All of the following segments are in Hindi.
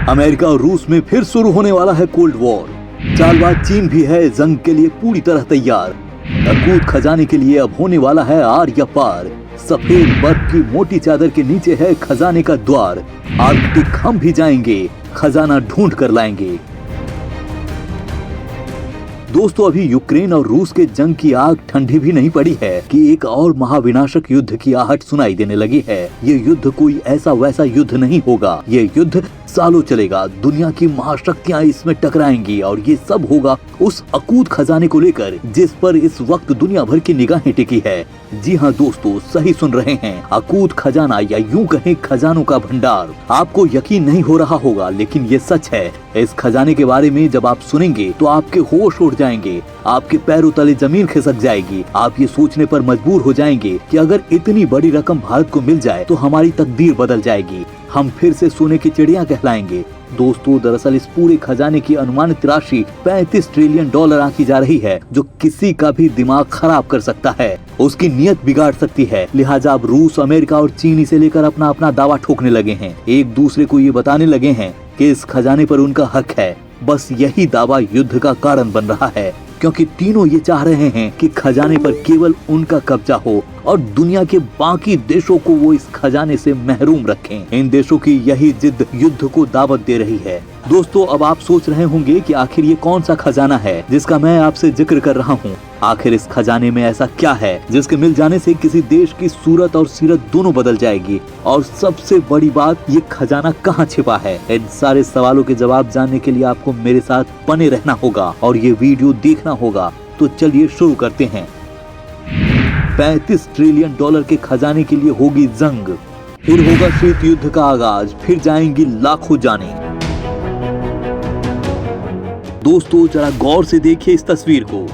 अमेरिका और रूस में फिर शुरू होने वाला है कोल्ड वॉर। चालबाज चीन भी है जंग के लिए पूरी तरह तैयार। अकूत खजाने के लिए अब होने वाला है आर या पार। सफेद बर्फ की मोटी चादर के नीचे है खजाने का द्वार। आर्कटिक हम भी जाएंगे, खजाना ढूंढ कर लाएंगे। दोस्तों, अभी यूक्रेन और रूस के जंग की आग ठंडी भी नहीं पड़ी है कि एक और महाविनाशक युद्ध की आहट सुनाई देने लगी है। ये युद्ध कोई ऐसा वैसा युद्ध नहीं होगा, ये युद्ध सालों चलेगा। दुनिया की महाशक्तियां इसमें टकराएंगी और ये सब होगा उस अकूत खजाने को लेकर जिस पर इस वक्त दुनिया भर की निगाहें टिकी है। जी हाँ दोस्तों, सही सुन रहे हैं, अकूत खजाना या यूं कहें खजानों का भंडार। आपको यकीन नहीं हो रहा होगा लेकिन ये सच है। इस खजाने के बारे में जब आप सुनेंगे तो आपके होश उड़ जाएंगे, आपके पैरों तले जमीन खिसक जाएगी। आप ये सोचने पर मजबूर हो जाएंगे कि अगर इतनी बड़ी रकम भारत को मिल जाए तो हमारी तकदीर बदल जाएगी, हम फिर से सोने की चिड़िया कहलाएंगे। दोस्तों, दरअसल इस पूरे खजाने की अनुमानित राशि $35 ट्रिलियन आंकी जा रही है, जो किसी का भी दिमाग खराब कर सकता है, उसकी नीयत बिगाड़ सकती है। लिहाजा अब रूस, अमेरिका और चीन इसे लेकर अपना अपना दावा ठोकने लगे हैं। एक दूसरे को ये बताने लगे हैं कि इस खजाने पर उनका हक है। बस यही दावा युद्ध का कारण बन रहा है, क्योंकि तीनों ये चाह रहे हैं कि खजाने पर केवल उनका कब्जा हो और दुनिया के बाकी देशों को वो इस खजाने से महरूम रखें। इन देशों की यही जिद युद्ध को दावत दे रही है। दोस्तों, अब आप सोच रहे होंगे कि आखिर ये कौन सा खजाना है जिसका मैं आपसे जिक्र कर रहा हूँ। आखिर इस खजाने में ऐसा क्या है जिसके मिल जाने से किसी देश की सूरत और सीरत दोनों बदल जाएगी। और सबसे बड़ी बात, ये खजाना कहाँ छिपा है। इन सारे सवालों के जवाब जानने के लिए आपको मेरे साथ बने रहना होगा और ये वीडियो देखना होगा। तो चलिए शुरू करते हैं। $35 ट्रिलियन के खजाने के लिए होगी जंग, फिर होगा शीत युद्ध का आगाज, फिर जाएंगी लाखों जानें। दोस्तों, जरा गौर से देखिए इस तस्वीर को।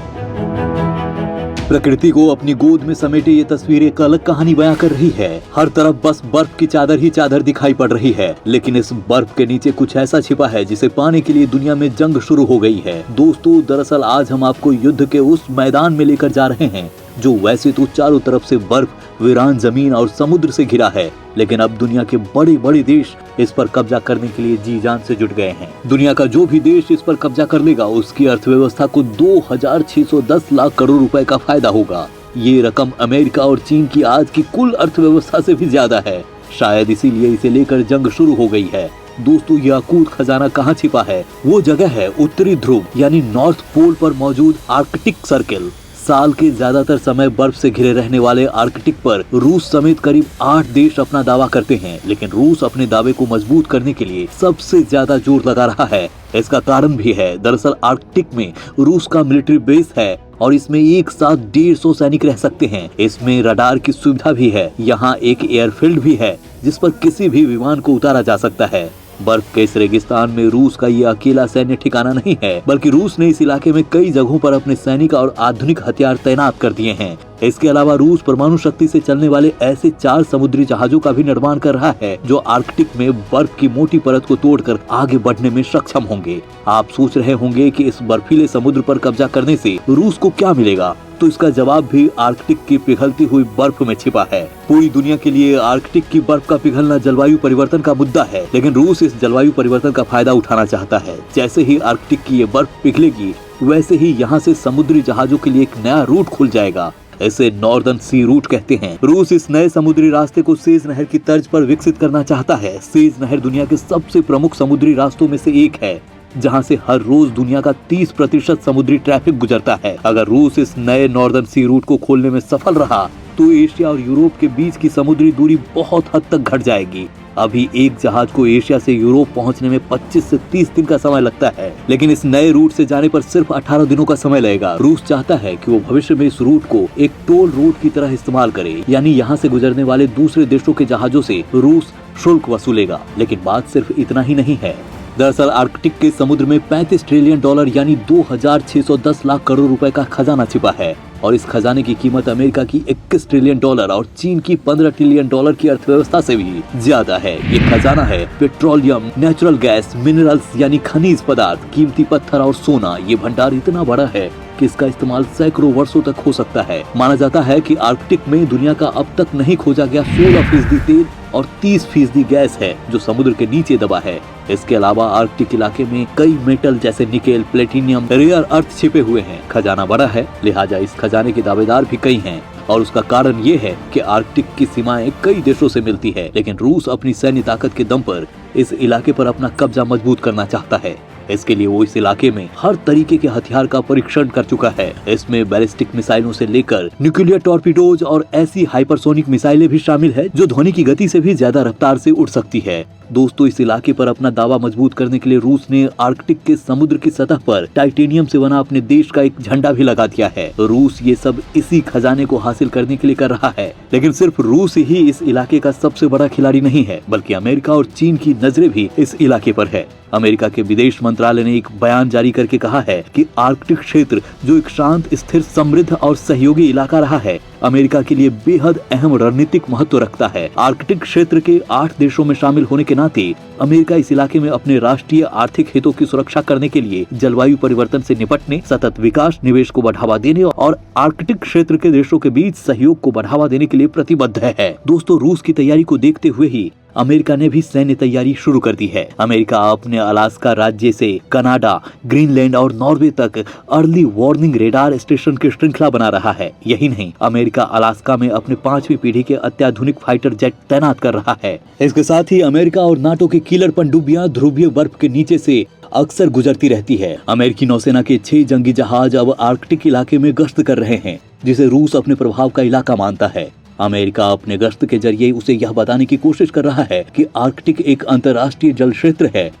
प्रकृति को अपनी गोद में समेटे ये तस्वीर एक अलग कहानी बयां कर रही है। हर तरफ बस बर्फ की चादर ही चादर दिखाई पड़ रही है, लेकिन इस बर्फ के नीचे कुछ ऐसा छिपा है जिसे पाने के लिए दुनिया में जंग शुरू हो गई है। दोस्तों, दरअसल आज हम आपको युद्ध के उस मैदान में लेकर जा रहे हैं जो वैसे तो चारों तरफ से बर्फ, वीरान जमीन और समुद्र से घिरा है, लेकिन अब दुनिया के बड़े बड़े देश इस पर कब्जा करने के लिए जी जान से जुट गए हैं। दुनिया का जो भी देश इस पर कब्जा कर लेगा उसकी अर्थव्यवस्था को 2610 लाख करोड़ रुपए का फायदा होगा। ये रकम अमेरिका और चीन की आज की कुल अर्थव्यवस्था से भी ज्यादा है। शायद इसीलिए इसे लेकर जंग शुरू हो गई है। दोस्तों, यह अकूत खजाना कहाँ छिपा है? वो जगह है उत्तरी ध्रुव यानी नॉर्थ पोल पर मौजूद आर्कटिक सर्किल। साल के ज्यादातर समय बर्फ से घिरे रहने वाले आर्कटिक पर रूस समेत करीब 8 देश अपना दावा करते हैं, लेकिन रूस अपने दावे को मजबूत करने के लिए सबसे ज्यादा जोर लगा रहा है। इसका कारण भी है। दरअसल आर्कटिक में रूस का मिलिट्री बेस है और इसमें एक साथ 150 सैनिक रह सकते हैं। इसमें रडार की सुविधा भी है। यहाँ एक एयरफील्ड भी है जिस पर किसी भी विमान को उतारा जा सकता है। बर्फ के इस रेगिस्तान में रूस का ये अकेला सैन्य ठिकाना नहीं है, बल्कि रूस ने इस इलाके में कई जगहों पर अपने सैनिक और आधुनिक हथियार तैनात कर दिए हैं। इसके अलावा रूस परमाणु शक्ति से चलने वाले ऐसे 4 समुद्री जहाजों का भी निर्माण कर रहा है जो आर्कटिक में बर्फ की मोटी परत को तोड़कर आगे बढ़ने में सक्षम होंगे। आप सोच रहे होंगे कि इस बर्फीले समुद्र पर कब्जा करने से रूस को क्या मिलेगा, तो इसका जवाब भी आर्कटिक की पिघलती हुई बर्फ में छिपा है। पूरी दुनिया के लिए आर्कटिक की बर्फ का पिघलना जलवायु परिवर्तन का मुद्दा है, लेकिन रूस इस जलवायु परिवर्तन का फायदा उठाना चाहता है। जैसे ही आर्कटिक की ये बर्फ पिघलेगी, वैसे ही यहाँ से समुद्री जहाजों के लिए एक नया रूट खुल जाएगा। इसे नॉर्दर्न सी रूट कहते हैं। रूस इस नए समुद्री रास्ते को सेज नहर की तर्ज पर विकसित करना चाहता है। सेज नहर दुनिया के सबसे प्रमुख समुद्री रास्तों में से एक है, जहां से हर रोज दुनिया का 30% समुद्री ट्रैफिक गुजरता है। अगर रूस इस नए नॉर्दर्न सी रूट को खोलने में सफल रहा तो एशिया और यूरोप के बीच की समुद्री दूरी बहुत हद तक घट जाएगी। अभी एक जहाज को एशिया से यूरोप पहुंचने में 25 से 30 दिन का समय लगता है, लेकिन इस नए रूट से जाने पर सिर्फ 18 दिनों का समय लगेगा। रूस चाहता है कि वो भविष्य में इस रूट को एक टोल रूट की तरह इस्तेमाल करे, यानी यहाँ से गुजरने वाले दूसरे देशों के जहाजों से रूस शुल्क वसूलेगा। लेकिन बात सिर्फ इतना ही नहीं है। दरअसल आर्कटिक के समुद्र में $35 ट्रिलियन यानी 2610 लाख करोड़ रुपए का खजाना छिपा है और इस खजाने की कीमत अमेरिका की $21 ट्रिलियन और चीन की $15 ट्रिलियन की अर्थव्यवस्था से भी ज्यादा है। ये खजाना है पेट्रोलियम, नेचुरल गैस, मिनरल्स यानी खनिज पदार्थ, कीमती पत्थर और सोना। ये भंडार इतना बड़ा है कि इसका इस्तेमाल सैकड़ों वर्षों तक हो सकता है। माना जाता है कि आर्कटिक में दुनिया का अब तक नहीं खोजा गया 16% तेल और 30% गैस है जो समुद्र के नीचे दबा है। इसके अलावा आर्कटिक इलाके में कई मेटल जैसे निकेल, प्लेटिनियम, रेयर अर्थ छिपे हुए हैं। खजाना बड़ा है, लिहाजा इस खजाने के दावेदार भी कई हैं। और उसका कारण ये है कि आर्कटिक की सीमाएं कई देशों से मिलती है, लेकिन रूस अपनी सैन्य ताकत के दम पर इस इलाके पर अपना कब्जा मजबूत करना चाहता है। इसके लिए वो इस इलाके में हर तरीके के हथियार का परीक्षण कर चुका है। इसमें बैलिस्टिक मिसाइलों से लेकर न्यूक्लियर टॉर्पीडोज और ऐसी हाइपरसोनिक मिसाइलें भी शामिल है जो ध्वनि की गति से भी ज्यादा रफ्तार से उड़ सकती है। दोस्तों, इस इलाके पर अपना दावा मजबूत करने के लिए रूस ने आर्कटिक के समुद्र की सतह पर टाइटेनियम से बना अपने देश का एक झंडा भी लगा दिया है। रूस ये सब इसी खजाने को हासिल करने के लिए कर रहा है। लेकिन सिर्फ रूस ही इस इलाके का सबसे बड़ा खिलाड़ी नहीं है, बल्कि अमेरिका और चीन की नजरें भी इस इलाके पर है। अमेरिका के विदेश मंत्रालय ने एक बयान जारी करके कहा है कि आर्कटिक क्षेत्र जो एक शांत, स्थिर, समृद्ध और सहयोगी इलाका रहा है, अमेरिका के लिए बेहद अहम रणनीतिक महत्व रखता है। आर्कटिक क्षेत्र के 8 देशों में शामिल होने के नाते अमेरिका इस इलाके में अपने राष्ट्रीय आर्थिक हितों की सुरक्षा करने के लिए जलवायु परिवर्तन से निपटने, सतत विकास, निवेश को बढ़ावा देने और आर्कटिक क्षेत्र के देशों के बीच सहयोग को बढ़ावा देने के लिए प्रतिबद्ध है। दोस्तों, रूस की तैयारी को देखते हुए ही अमेरिका ने भी सैन्य तैयारी शुरू कर दी है। अमेरिका अपने अलास्का राज्य से कनाडा, ग्रीनलैंड और नॉर्वे तक अर्ली वार्निंग रेडार स्टेशन की श्रृंखला बना रहा है। यही नहीं, अमेरिका अलास्का में अपने 5वीं पीढ़ी के अत्याधुनिक फाइटर जेट तैनात कर रहा है। इसके साथ ही अमेरिका और नाटो की किलर पनडुब्बियां ध्रुवीय बर्फ के नीचे से अक्सर गुजरती रहती है। अमेरिकी नौसेना के 6 जंगी जहाज अब आर्कटिक इलाके में गश्त कर रहे हैं, जिसे रूस अपने प्रभाव का इलाका मानता है। अमेरिका अपने गश्त के जरिए उसे यह बताने की कोशिश कर रहा है कि आर्कटिक एक अंतर्राष्ट्रीय जल क्षेत्र है।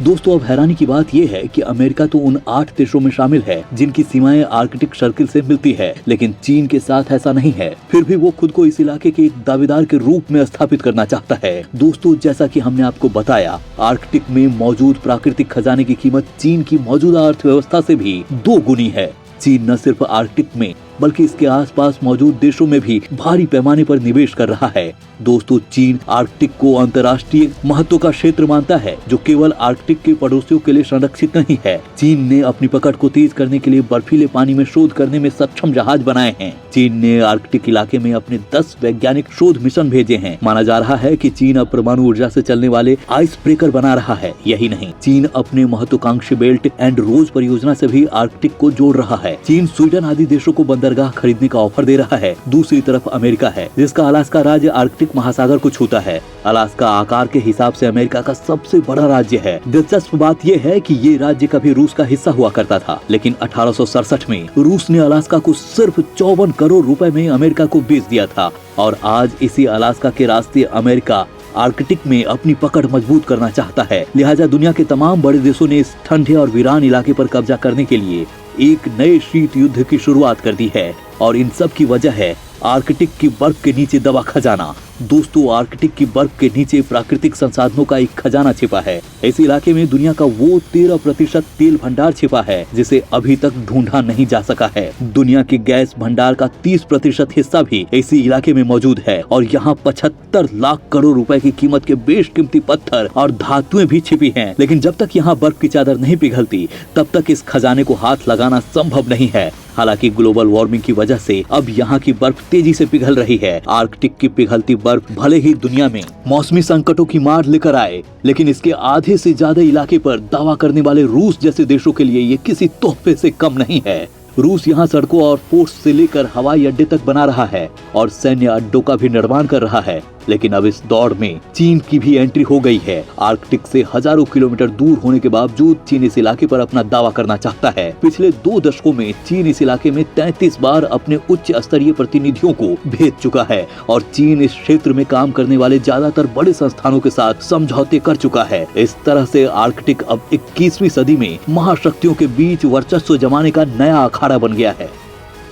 दोस्तों, अब हैरानी की बात यह है कि अमेरिका तो उन 8 देशों में शामिल है जिनकी सीमाएं आर्कटिक सर्किल से मिलती है, लेकिन चीन के साथ ऐसा नहीं है। फिर भी वो खुद को इस इलाके के एक दावेदार के रूप में स्थापित करना चाहता है। दोस्तों, जैसा कि हमने आपको बताया, आर्कटिक में मौजूद प्राकृतिक खजाने की कीमत चीन की मौजूदा अर्थव्यवस्था से भी 2 गुनी है। चीन न सिर्फ आर्कटिक में बल्कि इसके आसपास मौजूद देशों में भी भारी पैमाने पर निवेश कर रहा है। दोस्तों, चीन आर्कटिक को अंतर्राष्ट्रीय महत्व का क्षेत्र मानता है, जो केवल आर्कटिक के पड़ोसियों के लिए संरक्षित नहीं है। चीन ने अपनी पकड़ को तेज करने के लिए बर्फीले पानी में शोध करने में सक्षम जहाज बनाए हैं। चीन ने आर्कटिक इलाके में अपने 10 वैज्ञानिक शोध मिशन भेजे हैं। माना जा रहा है कि चीन अब परमाणु ऊर्जा से चलने वाले आइस ब्रेकर बना रहा है। यही नहीं, चीन अपने महत्वाकांक्षी बेल्ट एंड रोज परियोजना से भी आर्कटिक को जोड़ रहा है। चीन स्वीडन आदि देशों को बंदरगाह खरीदने का ऑफर दे रहा है। दूसरी तरफ अमेरिका है, जिसका अलास्का राज्य आर्कटिक महासागर को छूता है। अलास्का आकार के हिसाब से अमेरिका का सबसे बड़ा राज्य है। दिलचस्प बात यह है कि ये राज्य कभी रूस का हिस्सा हुआ करता था, लेकिन 1867 में रूस ने अलास्का को सिर्फ 54 करोड़ रुपए में अमेरिका को बेच दिया था। और आज इसी अलास्का के रास्ते अमेरिका आर्कटिक में अपनी पकड़ मजबूत करना चाहता है। लिहाजा दुनिया के तमाम बड़े देशों ने इस ठंडे और वीरान इलाके पर कब्जा करने के लिए एक नए शीत युद्ध की शुरुआत कर दी है। और इन सब की वजह है आर्कटिक की बर्फ के नीचे दबा खजाना। दोस्तों, आर्कटिक की बर्फ के नीचे प्राकृतिक संसाधनों का एक खजाना छिपा है। इस इलाके में दुनिया का वो 13% तेल भंडार छिपा है जिसे अभी तक ढूंढा नहीं जा सका है। दुनिया के गैस भंडार का 30% हिस्सा भी इसी इलाके में मौजूद है। और यहाँ 75 लाख करोड़ रुपए की कीमत के बेशकीमती पत्थर और धातुएं भी छिपी हैं। लेकिन जब तक यहाँ बर्फ की चादर नहीं पिघलती, तब तक इस खजाने को हाथ लगाना संभव नहीं है। हालांकि ग्लोबल वार्मिंग की वजह से अब यहाँ की बर्फ तेजी से पिघल रही है। आर्कटिक की पिघलती बर्फ भले ही दुनिया में मौसमी संकटों की मार लेकर आए, लेकिन इसके आधे से ज्यादा इलाके पर दावा करने वाले रूस जैसे देशों के लिए ये किसी तोहफे से कम नहीं है। रूस यहाँ सड़कों और पोर्ट से लेकर हवाई अड्डे तक बना रहा है और सैन्य अड्डों का भी निर्माण कर रहा है। लेकिन अब इस दौड़ में चीन की भी एंट्री हो गई है। आर्कटिक से हजारों किलोमीटर दूर होने के बावजूद चीन इस इलाके पर अपना दावा करना चाहता है। पिछले 2 दशकों में चीन इस इलाके में 33 बार अपने उच्च स्तरीय प्रतिनिधियों को भेज चुका है और चीन इस क्षेत्र में काम करने वाले ज्यादातर बड़े संस्थानों के साथ समझौते कर चुका है। इस तरह से आर्कटिक अब 21वीं सदी में महाशक्तियों के बीच वर्चस्व जमाने का नया अखाड़ा बन गया है।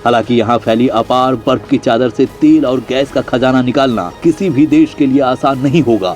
हालांकि यहाँ फैली अपार बर्फ की चादर से तेल और गैस का खजाना निकालना किसी भी देश के लिए आसान नहीं होगा।